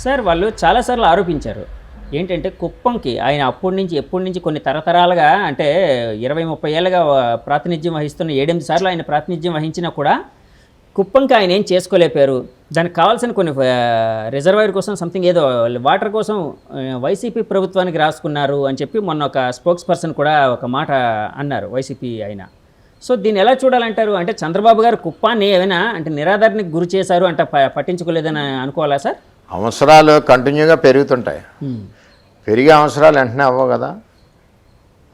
Sir వాళ్ళు చాలాసార్లు ఆరోపించారు. ఏంటంటే కుప్పంకి ఆయన ఎప్పటి నుంచి కొన్ని తరతరాలుగా అంటే 20-30 ఏళ్ళుగా ప్రాతినిధ్యం వహిస్తున్న 7-8 సార్లు ఆయన ప్రాతినిధ్యం వహించినా కూడా కుప్పంకి ఆయన ఏం చేసుకోలేపారు. దానికి కావాల్సిన కొన్ని రిజర్వాయర్ కోసం సంథింగ్ ఏదో వాటర్ కోసం వైసీపీ ప్రభుత్వానికి రాసుకున్నారు అని చెప్పి మొన్న ఒక స్పోక్స్ పర్సన్ కూడా ఒక మాట అన్నారు వైసీపీ ఆయన. సో దీన్ని ఎలా చూడాలంటారు? అంటే చంద్రబాబు గారు కుప్పాన్ని ఏమైనా అంటే నిరాధారణకి గురి చేశారు అంటే పట్టించుకోలేదని అనుకోవాలా సార్? అవసరాలు కంటిన్యూగా పెరుగుతుంటాయి. పెరిగే అవసరాలు వెంటనే అవ్వవు కదా.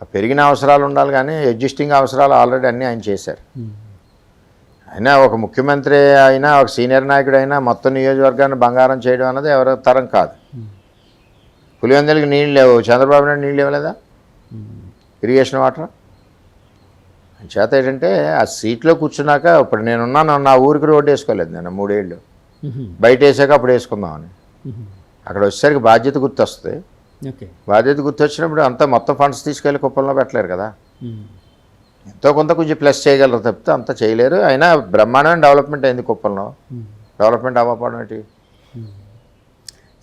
ఆ పెరిగిన అవసరాలు ఉండాలి, కానీ ఎగ్జిస్టింగ్ అవసరాలు ఆల్రెడీ అన్నీ ఆయన చేశారు. అయినా ఒక ముఖ్యమంత్రి అయినా ఒక సీనియర్ నాయకుడు అయినా మొత్తం నియోజకవర్గాన్ని బంగారం చేయడం అన్నది ఎవరి తరం కాదు. పులివెందులకి నీళ్ళు లేవు, చంద్రబాబు నాయుడు నీళ్ళు ఇవ్వలేదా? ఇరిగేషన్ వాటర్ చేత ఏంటంటే ఆ సీట్లో కూర్చున్నాక ఇప్పుడు నేనున్నాను, నా ఊరికి రోడ్డు వేసుకోలేదు నేను 3 ఏళ్ళు. బయట వేసాక అప్పుడు వేసుకుందామని. అక్కడ వచ్చేసరికి బాధ్యత గుర్తొస్తుంది. బాధ్యత గుర్తొచ్చినప్పుడు అంతా మొత్తం ఫండ్స్ తీసుకెళ్ళి కుప్పంలో పెట్టలేరు కదా. ఎంతో కొంత కొంచెం ప్లస్ చేయగలరు తప్పితే అంతా చేయలేరు. అయినా బ్రహ్మాండమైన డెవలప్మెంట్ అయింది కుప్పంలో. డెవలప్మెంట్ అవ్వకపోవడం ఏంటి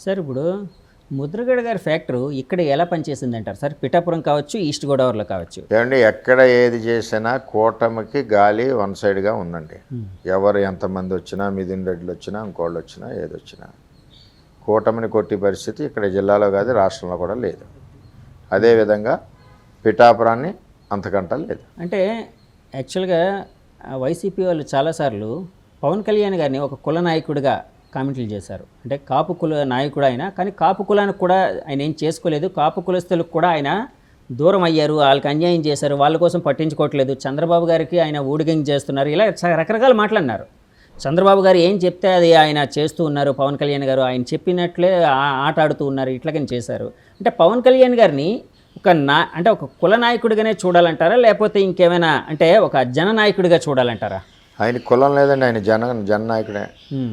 సార్? ఇప్పుడు ముద్రగడ గారి ఫ్యాక్టరీ ఇక్కడ ఎలా పనిచేసింది అంటారు సార్? పిఠాపురం కావచ్చు, ఈస్ట్ గోదావరిలో కావచ్చు. ఏమండి, ఎక్కడ ఏది చేసినా కూటమికి గాలి వన్ సైడ్గా ఉందండి. ఎవరు ఎంతమంది వచ్చినా, మిథున్ రెడ్డిలు వచ్చినా, ఇంకోళ్ళు వచ్చినా, ఏది వచ్చినా కూటమిని కొట్టి పరిస్థితి ఇక్కడ జిల్లాలో కాదు, రాష్ట్రంలో కూడా లేదు. అదేవిధంగా పిఠాపురాన్ని అంతకంటా లేదు. అంటే యాక్చువల్గా వైసీపీ వాళ్ళు చాలాసార్లు పవన్ కళ్యాణ్ గారిని ఒక కుల నాయకుడిగా కామెంట్లు చేశారు. అంటే కాపు కుల నాయకుడు ఆయన, కానీ కాపు కులానికి కూడా ఆయన ఏం చేసుకోలేదు. కాపు కులస్తులకు కూడా ఆయన దూరం అయ్యారు, వాళ్ళకి అన్యాయం చేశారు, వాళ్ళ కోసం పట్టించుకోవట్లేదు, చంద్రబాబు గారికి ఆయన ఊడిగంగి చేస్తున్నారు, ఇలా రకరకాల మాట్లాడినారు. చంద్రబాబు గారు ఏం చెప్తే అది ఆయన చేస్తూ ఉన్నారు, పవన్ కళ్యాణ్ గారు ఆయన చెప్పినట్లే ఆట ఆడుతూ ఉన్నారు, ఇట్లాగని చేశారు. అంటే పవన్ కళ్యాణ్ గారిని అంటే ఒక కుల నాయకుడిగానే చూడాలంటారా, లేకపోతే ఇంకేమైనా అంటే ఒక జన నాయకుడిగా చూడాలంటారా? ఆయన కులం లేదండి, ఆయన జన నాయకుడే.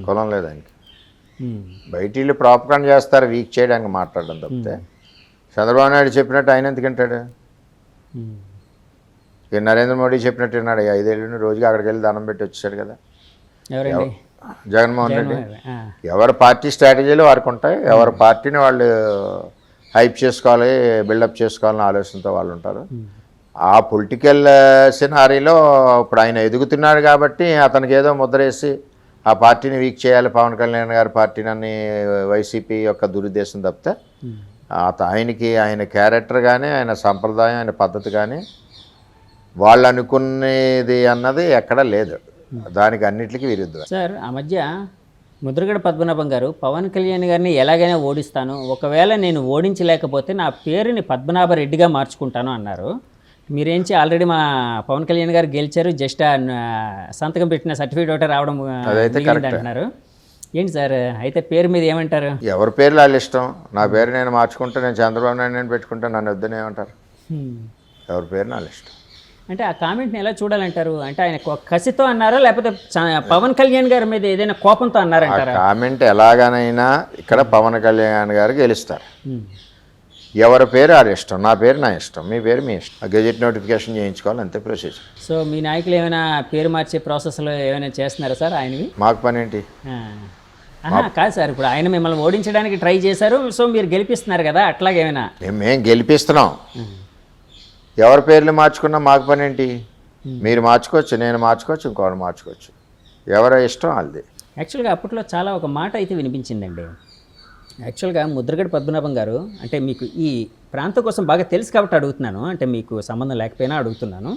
కులం లేదు ఆయనకి. బయట వీళ్ళు ప్రాపకాండ చేస్తారు వీక్ చేయడానికి మాట్లాడడం తప్పితే చంద్రబాబు నాయుడు చెప్పినట్టు ఆయన ఎందుకంటాడు? ఇక నరేంద్ర మోడీ చెప్పినట్టు విన్నాడు. 5 ఏళ్ళు రోజుగా అక్కడికి వెళ్ళి దండం పెట్టి వచ్చాడు కదా జగన్మోహన్ రెడ్డి. ఎవరి పార్టీ స్ట్రాటజీలు వారికి ఉంటాయి. ఎవరి పార్టీని వాళ్ళు హైప్ చేసుకోవాలి, బిల్డప్ చేసుకోవాలని ఆలోచనతో వాళ్ళు ఉంటారు. ఆ పొలిటికల్ సినారీలో ఇప్పుడు ఆయన ఎదుగుతున్నాడు కాబట్టి అతనికి ఏదో ముద్రేసి ఆ పార్టీని వీక్ చేయాలి, పవన్ కళ్యాణ్ గారి పార్టీని అని వైసీపీ యొక్క దురుద్దేశం తప్పితే ఆయనకి ఆయన క్యారెక్టర్ కానీ, ఆయన సంప్రదాయం, ఆయన పద్ధతి కానీ వాళ్ళు అనుకునేది అన్నది ఎక్కడా లేదు. దానికి అన్నిటికీ విరుద్ధం. సార్, ఆ మధ్య ముద్రగడ పద్మనాభం గారు పవన్ కళ్యాణ్ గారిని ఎలాగైనా ఓడిస్తాను, ఒకవేళ నేను ఓడించలేకపోతే నా పేరుని పద్మనాభరెడ్డిగా మార్చుకుంటాను అన్నారు. మీరేంచి ఆల్రెడీ మా పవన్ కళ్యాణ్ గారు గెలిచారు, జస్ట్ సంతకం పెట్టిన సర్టిఫికేట్ ఒకటే రావడం అంటున్నారు. ఏంటి సార్ అయితే పేరు మీద ఏమంటారు? ఎవరి పేర్లు వాళ్ళు ఇష్టం. నా పేరు నేను మార్చుకుంటే నేను చంద్రబాబు నాయుడు నేను పెట్టుకుంటాను, నన్ను వద్దని ఏమంటారు? ఎవరి పేరు వాళ్ళు ఇష్టం. అంటే ఆ కామెంట్ని ఎలా చూడాలంటారు? అంటే ఆయన కసితో అన్నారా, లేకపోతే పవన్ కళ్యాణ్ గారి మీద ఏదైనా కోపంతో అన్నారంటారా? కామెంట్ ఎలాగనైనా ఇక్కడ పవన్ కళ్యాణ్ గారు గెలుస్తారు. ఎవరి పేరు వాళ్ళ ఇష్టం. నా పేరు నా ఇష్టం, మీ పేరు మీ ఇష్టం. గెజెట్ నోటిఫికేషన్ చేయించుకోవాలి, అంతే ప్రొసీజర్. సో మీ నాయకులు ఏమైనా పేరు మార్చే ప్రాసెస్లో ఏమైనా చేస్తున్నారా సార్ ఆయనవి? మాకు పని ఏంటి? కాదు సార్, ఇప్పుడు ఆయన మిమ్మల్ని ఓడించడానికి ట్రై చేశారు, సో మీరు గెలిపిస్తున్నారు కదా, అట్లాగేమైనా? మేము గెలిపిస్తున్నాం. ఎవరి పేర్లు మార్చుకున్నా మాకు పని ఏంటి? మీరు మార్చుకోవచ్చు, నేను మార్చుకోవచ్చు, ఇంకోటి మార్చుకోవచ్చు. ఎవరి ఇష్టం వాళ్ళది. యాక్చువల్గా అప్పట్లో చాలా ఒక మాట అయితే వినిపించిందండి. యాక్చువల్గా ముద్రగడ పద్మనాభం గారు అంటే మీకు ఈ ప్రాంతం కోసం బాగా తెలుసు కాబట్టి అడుగుతున్నాను, అంటే మీకు సంబంధం లేకపోయినా అడుగుతున్నాను.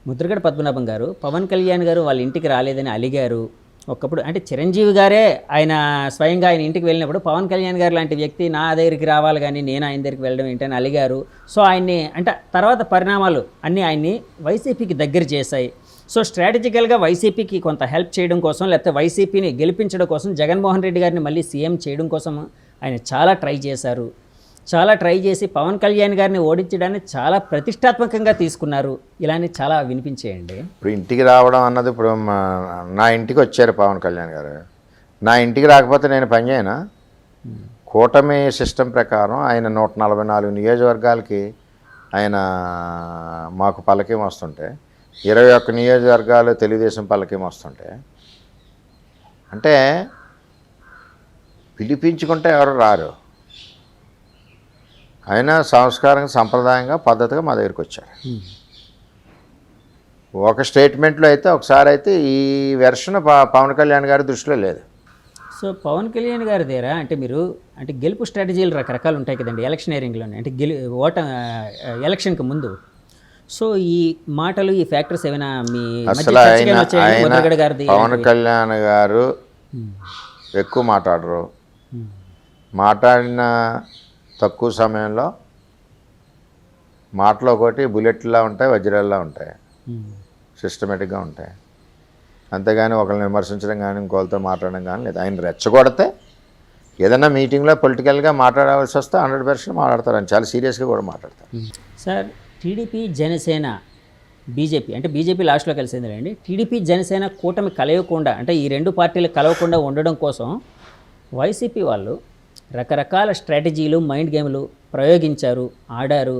ముద్రగడ పద్మనాభం గారు పవన్ కళ్యాణ్ గారు వాళ్ళ ఇంటికి రాలేదని అలిగారు. ఒకప్పుడు అంటే చిరంజీవి గారే ఆయన స్వయంగా ఆయన ఇంటికి వెళ్ళినప్పుడు పవన్ కళ్యాణ్ గారు లాంటి వ్యక్తి నా దగ్గరికి రావాలి కానీ నేను ఆయన దగ్గరికి వెళ్ళడం ఏంటని అలిగారు. సో ఆయన్ని అంటే తర్వాత పరిణామాలు అన్నీ ఆయన్ని వైసీపీకి దగ్గర చేశాయి. సో స్ట్రాటజికల్గా వైసీపీకి కొంత హెల్ప్ చేయడం కోసం, లేకపోతే వైసీపీని గెలిపించడం కోసం, జగన్మోహన్ రెడ్డి గారిని మళ్ళీ సీఎం చేయడం కోసం ఆయన చాలా ట్రై చేశారు. చాలా ట్రై చేసి పవన్ కళ్యాణ్ గారిని ఓడించడాన్ని చాలా ప్రతిష్టాత్మకంగా తీసుకున్నారు. ఇలానే చాలా వినిపించేయండి. ఇప్పుడు ఇంటికి రావడం అన్నది, ఇప్పుడు నా ఇంటికి వచ్చారు పవన్ కళ్యాణ్ గారు. నా ఇంటికి రాకపోతే నేను పని చేయనా? కూటమి సిస్టమ్ ప్రకారం ఆయన 144 నియోజకవర్గాలకి ఆయన మాకు పల్లకీం వస్తుంటే, 21 నియోజకవర్గాలు తెలుగుదేశం పల్లకీం వస్తుంటే, అంటే పిలిపించుకుంటే ఎవరు రారు. అయినా సంస్కారంగా సంప్రదాయంగా పద్ధతిగా మా దగ్గరికి వచ్చారు. ఒక స్టేట్మెంట్లో అయితే ఒకసారి అయితే ఈ వెర్షన్ పవన్ కళ్యాణ్ గారి దృష్టిలో లేదు. సో పవన్ కళ్యాణ్ గారి దగ్గర అంటే మీరు అంటే గెలుపు స్ట్రాటజీలు రకరకాలు ఉంటాయి కదండి ఎలక్షనీరింగ్లోనే, అంటే ఎలక్షన్కి ముందు. సో ఈ మాటలు ఈ ఫ్యాక్టర్స్ ఏమైనా మీ అసలు ముద్రగడ గారిది? పవన్ కళ్యాణ్ గారు ఎక్కువ మాట్లాడరు. మాట్లాడిన తక్కువ సమయంలో మాటలు ఒకటి బుల్లెట్లా ఉంటాయి, వజ్రాల్లా ఉంటాయి, సిస్టమేటిక్గా ఉంటాయి. అంతేగాని ఒకరిని విమర్శించడం కానీ ఇంకోళ్ళతో మాట్లాడడం కానీ లేదు. ఆయన రెచ్చగొడితే ఏదైనా మీటింగ్లో పొలిటికల్గా మాట్లాడవలసి వస్తే 100% మాట్లాడతారు. ఆయన చాలా సీరియస్గా కూడా మాట్లాడతారు. సార్ టీడీపీ జనసేన బీజేపీ అంటే బీజేపీ లాస్ట్లో కలిసింది అండి. టీడీపీ జనసేన కూటమి కలయకుండా అంటే ఈ రెండు పార్టీలు కలవకుండా ఉండడం కోసం వైసీపీ వాళ్ళు రకరకాల స్ట్రాటజీలు మైండ్ గేమ్లు ప్రయోగించారు, ఆడారు.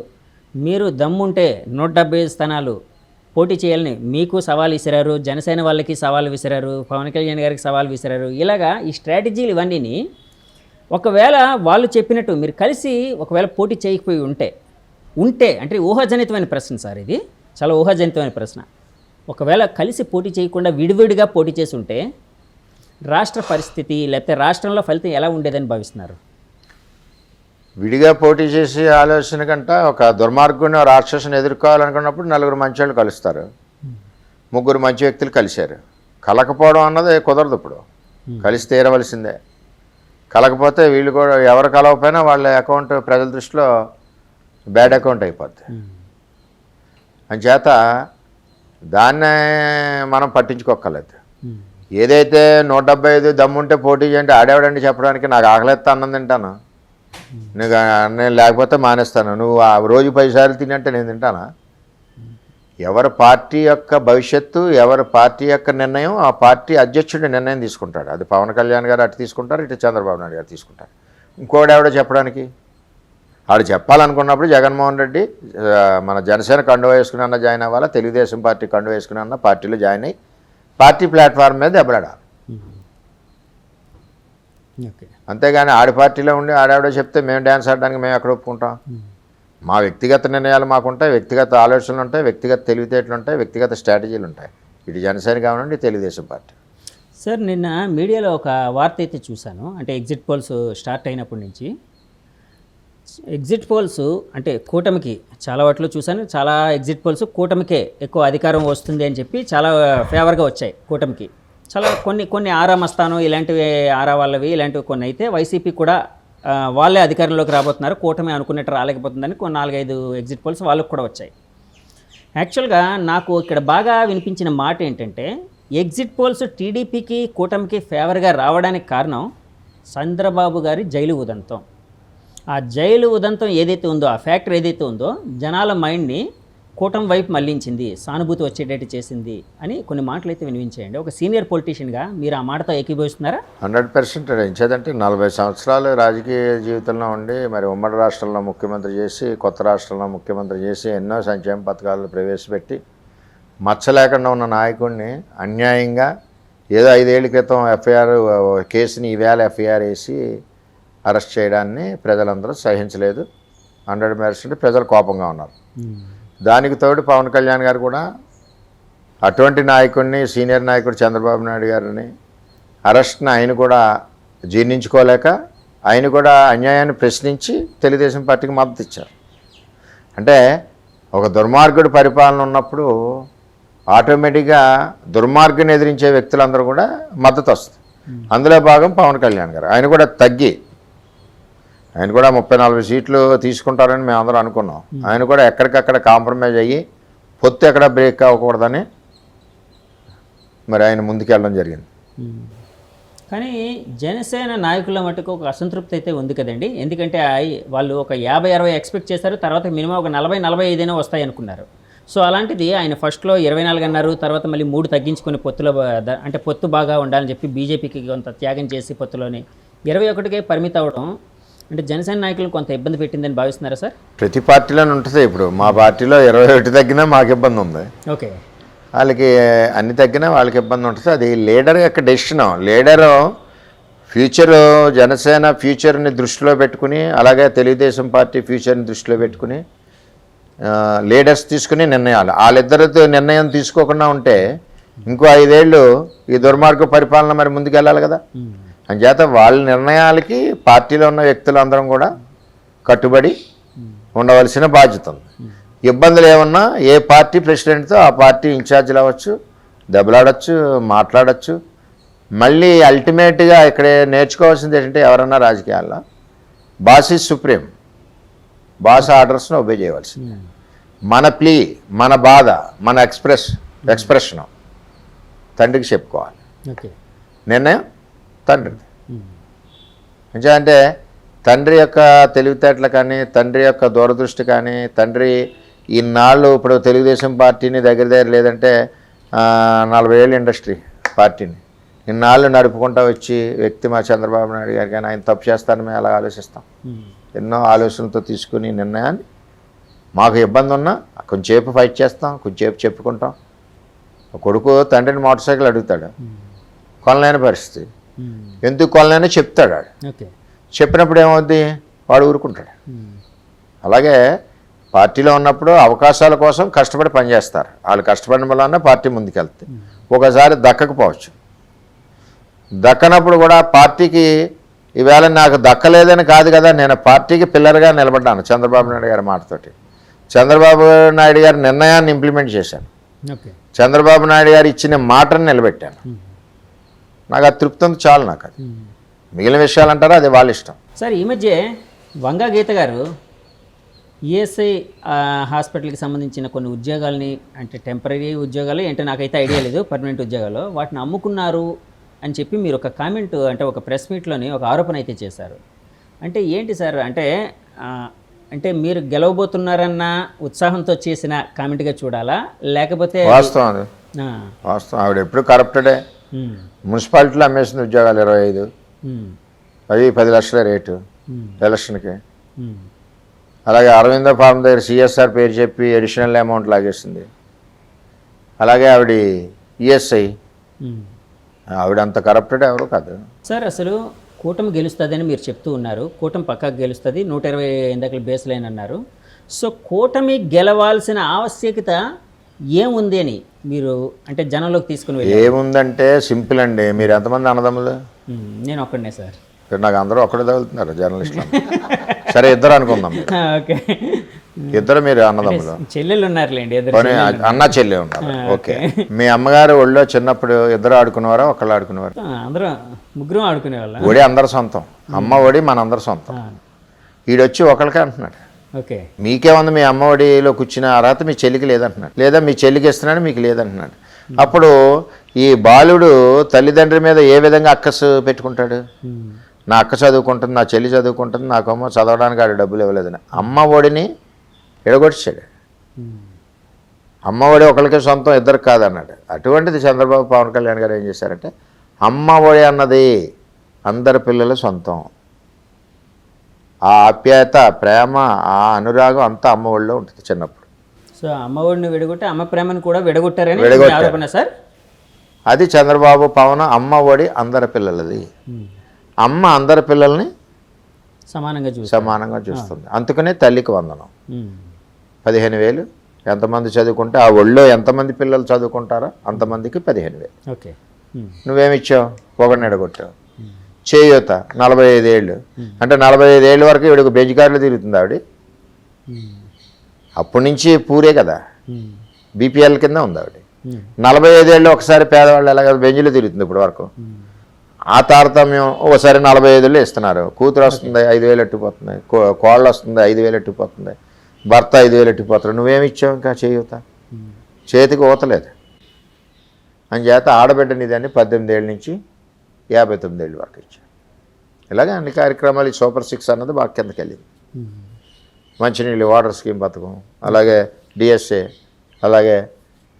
మీరు దమ్ముంటే 170 స్థానాలు పోటీ చేయాలని మీకు సవాల్ విసిరారు, జనసేన వాళ్ళకి సవాల్ విసిరారు, పవన్ కళ్యాణ్ గారికి సవాల్ విసిరారు. ఇలాగా ఈ స్ట్రాటజీలు ఇవన్నీ ఒకవేళ వాళ్ళు చెప్పినట్టు మీరు కలిసి ఒకవేళ పోటీ చేయకపోయి ఉంటే అంటే ఊహాజనితమైన ప్రశ్న సార్, ఇది చాలా ఊహాజనితమైన ప్రశ్న. ఒకవేళ కలిసి పోటీ చేయకుండా విడివిడిగా పోటీ చేసి ఉంటే రాష్ట్ర పరిస్థితి లేకపోతే రాష్ట్రంలో ఫలితం ఎలా ఉండేదని భావిస్తున్నారు? విడిగా పోటీ చేసే ఆలోచన కంటే ఒక దుర్మార్గుని రాక్షసుని ఎదుర్కోవాలనుకున్నప్పుడు 4 మంచి వాళ్ళు కలుస్తారు. 3 మంచి వ్యక్తులు కలిశారు. కలకపోవడం అన్నది కుదరదు. ఇప్పుడు కలిసి తీరవలసిందే. కలకపోతే వీళ్ళు కూడా ఎవరు కలవకపోయినా వాళ్ళ అకౌంట్ ప్రజల దృష్టిలో బ్యాడ్ అకౌంట్ అయిపోద్ది. అంచేత దాన్నే మనం పట్టించుకోక్కర్లేదు. ఏదైతే 175 దమ్ముంటే పోటీ చేయండి ఆడేవాడండి చెప్పడానికి నాకు ఆకలిస్తా అన్నం తింటాను, నేను లేకపోతే మానేస్తాను, నువ్వు ఆ రోజు 10 సార్లు తినంటే నేను తింటానా? ఎవరి పార్టీ యొక్క భవిష్యత్తు, ఎవరి పార్టీ యొక్క నిర్ణయం ఆ పార్టీ అధ్యక్షుడి నిర్ణయం తీసుకుంటాడు. అది పవన్ కళ్యాణ్ గారు అటు తీసుకుంటారు, ఇటు చంద్రబాబు నాయుడు గారు తీసుకుంటారు. ఇంకోటి ఎవడో చెప్పడానికి ఆడు చెప్పాలనుకున్నప్పుడు జగన్మోహన్ రెడ్డి మన జనసేన కండువా వేసుకుని అన్న జాయిన్ అవ్వాలా, తెలుగుదేశం పార్టీ కండువా వేసుకుని అన్న పార్టీలో జాయిన్ అయ్యి పార్టీ ప్లాట్ఫామ్ మీద దెబ్బలాడాలి. అంతేగాని ఆడి పార్టీలో ఉండి ఆడావిడో చెప్తే మేము డ్యాన్స్ ఆడడానికి మేము ఎక్కడ ఒప్పుకుంటాం? మా వ్యక్తిగత నిర్ణయాలు మాకుంటాయి, వ్యక్తిగత ఆలోచనలు ఉంటాయి, వ్యక్తిగత తెలివితేటలు ఉంటాయి, వ్యక్తిగత స్ట్రాటజీలు ఉంటాయి. ఇటు జనసేన కావాలండి తెలుగుదేశం పార్టీ. సార్ నిన్న మీడియాలో ఒక వార్త అయితే చూశాను, అంటే ఎగ్జిట్ పోల్స్ స్టార్ట్ అయినప్పటి నుంచి ఎగ్జిట్ పోల్స్ అంటే కూటమికి చాలా వాటిలో చూశాను, చాలా ఎగ్జిట్ పోల్స్ కూటమికే ఎక్కువ అధికారం వస్తుంది అని చెప్పి చాలా ఫేవర్గా వచ్చాయి కూటమికి. చాలా కొన్ని ఆరా మస్తాను ఇలాంటివి ఆరా వాళ్ళవి ఇలాంటివి కొన్ని అయితే వైసీపీ కూడా వాళ్ళే అధికారంలోకి రాబోతున్నారు, కూటమి అనుకున్నట్టు రాలేకపోతుందని 4-5 ఎగ్జిట్ పోల్స్ వాళ్ళకు కూడా వచ్చాయి. యాక్చువల్గా నాకు ఇక్కడ బాగా వినిపించిన మాట ఏంటంటే ఎగ్జిట్ పోల్స్ టీడీపీకి కూటమికి ఫేవర్గా రావడానికి కారణం చంద్రబాబు గారి జైలు ఉదంతం. ఆ జైలు ఉదంతం ఏదైతే ఉందో, ఆ ఫ్యాక్టర్ ఏదైతే ఉందో జనాల మైండ్ని కూటమి వైపు మళ్లించింది, సానుభూతి వచ్చేటట్టు చేసింది అని కొన్ని మాటలు అయితే వినిపించాయండి. ఒక సీనియర్ పొలిటీషియన్గా మీరు ఆ మాటతో ఏకీభవిస్తున్నారా? 100% ఎంచేదంటే 40 సంవత్సరాలు రాజకీయ జీవితంలో ఉండి మరి ఉమ్మడి రాష్ట్రంలో ముఖ్యమంత్రి చేసి, కొత్త రాష్ట్రంలో ముఖ్యమంత్రి చేసి, ఎన్నో సంక్షేమ పథకాలు ప్రవేశపెట్టి మచ్చ లేకుండా ఉన్న నాయకుడిని అన్యాయంగా ఏదో 5 ఏళ్ల క్రితం ఎఫ్ఐఆర్ కేసుని ఈవేళ ఎఫ్ఐఆర్ వేసి అరెస్ట్ చేయడాన్ని ప్రజలందరూ సహించలేదు. 100% ప్రజలు కోపంగా ఉన్నారు. దానికి తోడు పవన్ కళ్యాణ్ గారు కూడా అటువంటి నాయకుడిని, సీనియర్ నాయకుడు చంద్రబాబు నాయుడు గారిని అరెస్ట్ని ఆయన కూడా జీర్ణించుకోలేక ఆయన కూడా అన్యాయాన్ని ప్రశ్నించి తెలుగుదేశం పార్టీకి మద్దతు ఇచ్చారు. అంటే ఒక దుర్మార్గుడి పరిపాలన ఉన్నప్పుడు ఆటోమేటిక్గా దుర్మార్గుని ఎదిరించే వ్యక్తులందరూ కూడా మద్దతు వస్తుంది. అందులో భాగం పవన్ కళ్యాణ్ గారు. ఆయన కూడా తగ్గి ఆయన కూడా 30-40 సీట్లు తీసుకుంటారని మేము అందరూ అనుకున్నాం. ఆయన కూడా ఎక్కడికక్కడ కాంప్రమైజ్ అయ్యి పొత్తు ఎక్కడ బ్రేక్ అవ్వకూడదని మరి ఆయన ముందుకెళ్ళడం జరిగింది. కానీ జనసేన నాయకుల మటుకు ఒక అసంతృప్తి అయితే ఉంది కదండి. ఎందుకంటే వాళ్ళు ఒక 50-60 ఎక్స్పెక్ట్ చేశారు, తర్వాత మినిమం ఒక 40-45 వస్తాయి అనుకున్నారు. సో అలాంటిది ఆయన ఫస్ట్లో 24 అన్నారు, తర్వాత మళ్ళీ 3 తగ్గించుకొని పొత్తులో అంటే పొత్తు బాగా ఉండాలని చెప్పి బీజేపీకి కొంత త్యాగం చేసి పొత్తులోని 21కే పరిమితం అవ్వడం అంటే జనసేన నాయకులు కొంత ఇబ్బంది పెట్టిందని భావిస్తున్నారా సార్? ప్రతి పార్టీలోనే ఉంటుంది. ఇప్పుడు మా పార్టీలో 21 తగ్గినా మాకు ఇబ్బంది ఉంది. ఓకే, వాళ్ళకి అన్ని తగ్గినా వాళ్ళకి ఇబ్బంది ఉంటుంది. అది లీడర్ యొక్క డెసిషన్. లీడరు ఫ్యూచర్ జనసేన ఫ్యూచర్ని దృష్టిలో పెట్టుకుని, అలాగే తెలుగుదేశం పార్టీ ఫ్యూచర్ని దృష్టిలో పెట్టుకుని లీడర్స్ తీసుకుని నిర్ణయాలు, వాళ్ళిద్దరితో నిర్ణయం తీసుకోకుండా ఉంటే ఇంకో 5 ఏళ్ళు ఈ దుర్మార్గ పరిపాలన మరి ముందుకెళ్ళాలి కదా. అంచేత వాళ్ళ నిర్ణయాలకి పార్టీలో ఉన్న వ్యక్తులందరం కూడా కట్టుబడి ఉండవలసిన బాధ్యత ఉంది. ఇబ్బందులు ఏమన్నా ఏ పార్టీ ప్రెసిడెంట్తో ఆ పార్టీ ఇన్ఛార్జీలు అవ్వచ్చు, దెబ్బలాడచ్చు, మాట్లాడచ్చు. మళ్ళీ అల్టిమేట్గా ఇక్కడ నేర్చుకోవాల్సింది ఏంటంటే, ఎవరన్నా రాజకీయాల్లో బాస్ ఈజ్ సుప్రీం, బాస్ ఆర్డర్స్ను ఒబే చేయవలసింది. మన ప్లీ, మన బాధ, మన ఎక్స్ప్రెషను తండ్రికి చెప్పుకోవాలి. నిర్ణయం తండ్రిది. అంటే తండ్రి యొక్క తెలివితేటలు కానీ, తండ్రి యొక్క దూరదృష్టి కానీ, తండ్రి ఇన్నాళ్ళు ఇప్పుడు తెలుగుదేశం పార్టీని దగ్గర లేదంటే 40 ఏళ్ళు ఇండస్ట్రీ పార్టీని ఇన్నాళ్ళు నడుపుకుంటూ వచ్చి వ్యక్తి మా చంద్రబాబు నాయుడు గారు, కానీ ఆయన తప్పు చేస్తారని మేము అలా ఆలోచిస్తాం. ఎన్నో ఆలోచనలతో తీసుకుని నిర్ణయాన్ని, మాకు ఇబ్బంది ఉన్నా కొంచెంసేపు ఫైట్ చేస్తాం, కొంచెంసేపు చెప్పుకుంటాం. కొడుకు తండ్రిని మోటార్ సైకిల్ అడుగుతాడు, కొనలేని పరిస్థితి, ఎందుకు కొనలేని చెప్తాడు. చెప్పినప్పుడు ఏమవుద్ది, వాడు ఊరుకుంటాడు. అలాగే పార్టీలో ఉన్నప్పుడు అవకాశాల కోసం కష్టపడి పనిచేస్తారు. వాళ్ళు కష్టపడిన వల్ల పార్టీ ముందుకెళ్తుంది. ఒకసారి దక్కకపోవచ్చు, దక్కనప్పుడు కూడా పార్టీకి ఈవేళ నాకు దక్కలేదని కాదు కదా, నేను పార్టీకి పిల్లర్గా నిలబడ్డాను చంద్రబాబు నాయుడు గారి మాటతోటి. చంద్రబాబు నాయుడు గారి నిర్ణయాన్ని ఇంప్లిమెంట్ చేశాను, చంద్రబాబు నాయుడు గారు ఇచ్చిన మాటను నిలబెట్టాను. నాకు అది తృప్తి ఉంది, చాలు నాకు. అది మిగిలిన విషయాలు అంటారా, అది వాళ్ళ ఇష్టం. సార్, ఈ మధ్య వంగా గీత గారు ఈఎస్ఐ హాస్పిటల్కి సంబంధించిన కొన్ని ఉద్యోగాల్ని, అంటే టెంపరీ ఉద్యోగాలు ఏంటో నాకైతే ఐడియా లేదు, పర్మనెంట్ ఉద్యోగాలు, వాటిని అమ్ముకున్నారు అని చెప్పి మీరు ఒక కామెంట్, అంటే ఒక ప్రెస్ మీట్లోని ఒక ఆరోపణ అయితే చేశారు. అంటే ఏంటి సార్, అంటే మీరు గెలవబోతున్నారన్న ఉత్సాహంతో చేసిన కామెంట్గా చూడాలా, లేకపోతే వాస్తవం? వాస్తవం. ఆవిడ ఎప్పుడు కరప్టెడే. మున్సిపాలిటీలో అమ్మేసిన ఉద్యోగాలు 25, అవి 10 లక్షల రేటు ఎలక్షన్కి. అలాగే అరవిందో ఫార్మ్ దగ్గర సిఎస్ఆర్ పేరు చెప్పి అడిషనల్ అమౌంట్ లాగేసింది. అలాగే ఆవిడ ఈఎస్ఐ, ఆవిడ అంత కరప్టెడ్ ఎవరు కాదు సార్. అసలు కూటమి గెలుస్తుందని మీరు చెప్తూ ఉన్నారు, కూటమి పక్కకు గెలుస్తుంది, 120 ఇందాకలు బేస్ లైన్ అన్నారు. సో కూటమి గెలవాల్సిన ఆవశ్యకత ఏముంది అని మీరు అంటే జనంలోకి తీసుకుని వెళ్ళి? ఏముందంటే సింపుల్ అండి. మీరు ఎంతమంది అన్నదమ్ములు? నేను ఒక్కడనే సార్. నాకు అందరూ ఒక్కడే తగులుతున్నారు జర్నలిస్టులు. సరే, ఇద్దరు అనుకుందాం. ఓకే, ఇద్దరు మీరు అన్నదమ్ములు. చెల్లెలు ఉన్నారులేండి, అన్న చెల్లె ఉన్నారు. ఓకే. మీ అమ్మగారు ఒళ్ళో చిన్నప్పుడు ఇద్దరు ఆడుకునేవారా, ఒకళ్ళు ఆడుకునేవారు? అందరూ ముగ్గురు ఆడుకునేవాళ్ళం. ఒడి అందరు సొంతం, అమ్మ ఒడి మనందరు సొంతం. ఈడొచ్చి ఒకళ్ళకే అంటున్నాడు. ఓకే, మీకేముంది, మీ అమ్మ ఒడిలో కూర్చున్న అర్హత మీ చెల్లికి లేదంటున్నాడు, లేదా మీ చెల్లికి ఇస్తున్నాడు మీకు లేదంటున్నాడు. అప్పుడు ఈ బాలుడు తల్లిదండ్రి మీద ఏ విధంగా అక్కసు పెట్టుకుంటాడు? నా అక్క చదువుకుంటుంది, నా చెల్లి చదువుకుంటుంది, నాకేమో చదవడానికి ఆడు డబ్బులు ఇవ్వలేదని అమ్మ ఒడిని ఎడగొట్టాడు. అమ్మ ఒడి ఒకరికి సొంతం, ఇద్దరికి కాదన్నాడు. అటువంటిది చంద్రబాబు పవన్ కళ్యాణ్ గారు ఏం చేశారంటే, అమ్మ ఒడి అన్నది అందరి పిల్లల సొంతం. ఆ ఆప్యాయత, ప్రేమ, ఆ అనురాగం అంతా అమ్మ ఒడిలో ఉంటుంది చిన్నప్పుడు. సో అమ్మ ఒడిని విడగొట్టి అమ్మ ప్రేమను కూడా విడగొట్టారని ఆరోపణ సార్. అది చంద్రబాబు పవన్ అమ్మ ఒడి అందరి పిల్లలది. అమ్మ అందరి పిల్లల్ని సమానంగా చూస్తుంది. అందుకనే తల్లికి వందనం. 15,000 ఎంతమంది చదువుకుంటే ఆ ఒళ్ళో ఎంతమంది పిల్లలు చదువుకుంటారో అంతమందికి 15,000. ఓకే, నువ్వేమిచ్చావు? ఒకరిని ఎడగొట్టావు. చేయూత 45 ఏళ్ళు అంటే 45 ఏళ్ళ వరకు ఇవిడకు బెంజికారులు తిరుగుతుంది ఆవిడ. అప్పటి నుంచి పూరే కదా, బీపీఎల్ కింద ఉంది ఆవిడ. 45 ఏళ్ళు ఒకసారి పేదవాళ్ళు ఎలాగ బెంజీలు తిరుగుతుంది ఇప్పుడు వరకు. ఆ తారతమ్యం ఒకసారి 45 ఇస్తున్నారు. కూతురు వస్తుంది 5,000 ఎట్టిపోతుంది, కోళ్ళు వస్తుంది 5,000 ఎట్టిపోతుంది, భర్త 5,000 ఎట్టిపోతారు. నువ్వేమిచ్చావు? ఇంకా చేయూత చేతికి ఊతలేదు. అంచేత ఆడబిడ్డని దాన్ని 18 ఏళ్ళ నుంచి 59 ఏళ్ళ వరకు ఇచ్చారు. ఇలాగే అన్ని కార్యక్రమాలు ఈ సూపర్ 6 అన్నది బాగా కిందకి వెళ్ళింది. మంచినీళ్ళు వాటర్ స్కీమ్ పథకం, అలాగే డిఎస్ఏ, అలాగే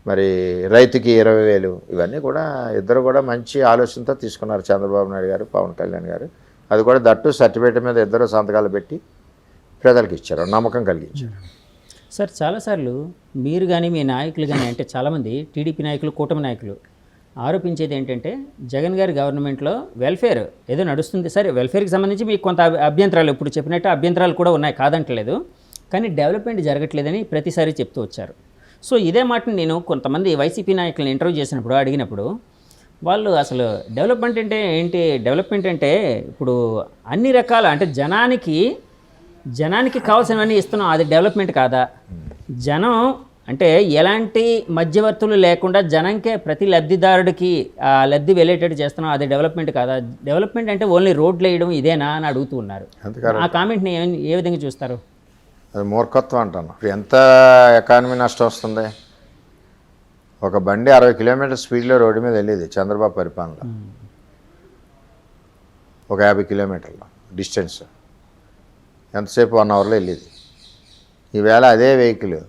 మరి రైతుకి 20,000, ఇవన్నీ కూడా ఇద్దరు కూడా మంచి ఆలోచనతో తీసుకున్నారు చంద్రబాబు నాయుడు గారు, పవన్ కళ్యాణ్ గారు. అది కూడా దట్టు సర్టిఫికేట్ మీద ఇద్దరు సంతకాలు పెట్టి ప్రజలకు ఇచ్చారు, నమ్మకం కలిగించారు. సార్ చాలాసార్లు మీరు కానీ మీ నాయకులు కానీ, అంటే చాలామంది టీడీపీ నాయకులు, కూటమి నాయకులు ఆరోపించేది ఏంటంటే జగన్ గారి గవర్నమెంట్లో వెల్ఫేర్ ఏదో నడుస్తుంది సరే, వెల్ఫేర్కి సంబంధించి మీకు కొంత అభ్యంతరాలు ఇప్పుడు చెప్పినట్టు అభ్యంతరాలు కూడా ఉన్నాయి, కాదంటలేదు. కానీ డెవలప్మెంట్ జరగట్లేదని ప్రతిసారి చెప్తూ వచ్చారు. సో ఇదే మాటని నేను కొంతమంది వైసీపీ నాయకులను ఇంటర్వ్యూ చేసినప్పుడు అడిగినప్పుడు వాళ్ళు అసలు డెవలప్మెంట్ అంటే ఏంటి, డెవలప్మెంట్ అంటే ఇప్పుడు అన్ని రకాల అంటే జనానికి కావాల్సినవన్నీ ఇస్తున్నాం, అది డెవలప్మెంట్ కాదా? జనం అంటే ఎలాంటి మధ్యవర్తులు లేకుండా జనంకే ప్రతి లబ్ధిదారుడికి ఆ లబ్ధి వెళ్ళేటట్టు చేస్తున్నాం, అది డెవలప్మెంట్ కాదా? డెవలప్మెంట్ అంటే ఓన్లీ రోడ్లు వేయడం ఇదేనా అని అడుగుతూ ఉన్నారు. ఆ కామెంట్ని ఏ విధంగా చూస్తారు? అది మూర్ఖత్వం అంటాను. ఎంత ఎకానమీ నష్టం వస్తుంది? ఒక బండి 60 కిలోమీటర్ స్పీడ్లో రోడ్డు మీద వెళ్ళేది చంద్రబాబు పరిపాలనలో, ఒక 50 కిలోమీటర్ల డిస్టెన్స్ ఎంతసేపు 1 అవర్లో వెళ్ళేది. ఈవేళ అదే వెహికల్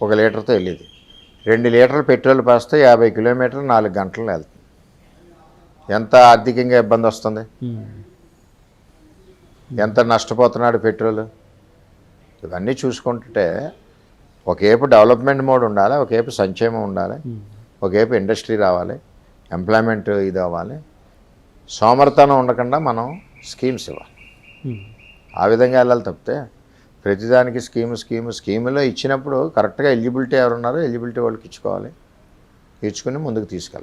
1 లీటర్తో వెళ్ళేది. 2 లీటర్లు పెట్రోల్ పోస్తే 50 కిలోమీటర్లు 4 గంటల్లో వెళ్తుంది. ఎంత ఆర్థికంగా ఇబ్బంది వస్తుంది, ఎంత నష్టపోతున్నాడు పెట్రోల్. ఇవన్నీ చూసుకుంటుంటే ఒకవైపు డెవలప్మెంట్ మోడ్ ఉండాలి, ఒకవైపు సంక్షేమం ఉండాలి, ఒకవైపు ఇండస్ట్రీ రావాలి, ఎంప్లాయ్మెంట్ ఇది అవ్వాలి. సోమరితనం ఉండకుండా మనం స్కీమ్స్ ఇవ్వాలి, ఆ విధంగా వెళ్ళాలి. తప్పితే ప్రతిదానికి స్కీములో ఇచ్చినప్పుడు కరెక్ట్గా ఎలిజిబిలిటీ ఎవరున్నారో ఎలిజిబిలిటీ వాళ్ళకి ఇచ్చుకోవాలి, ఇచ్చుకుని ముందుకు తీసుకెళ్ళాలి.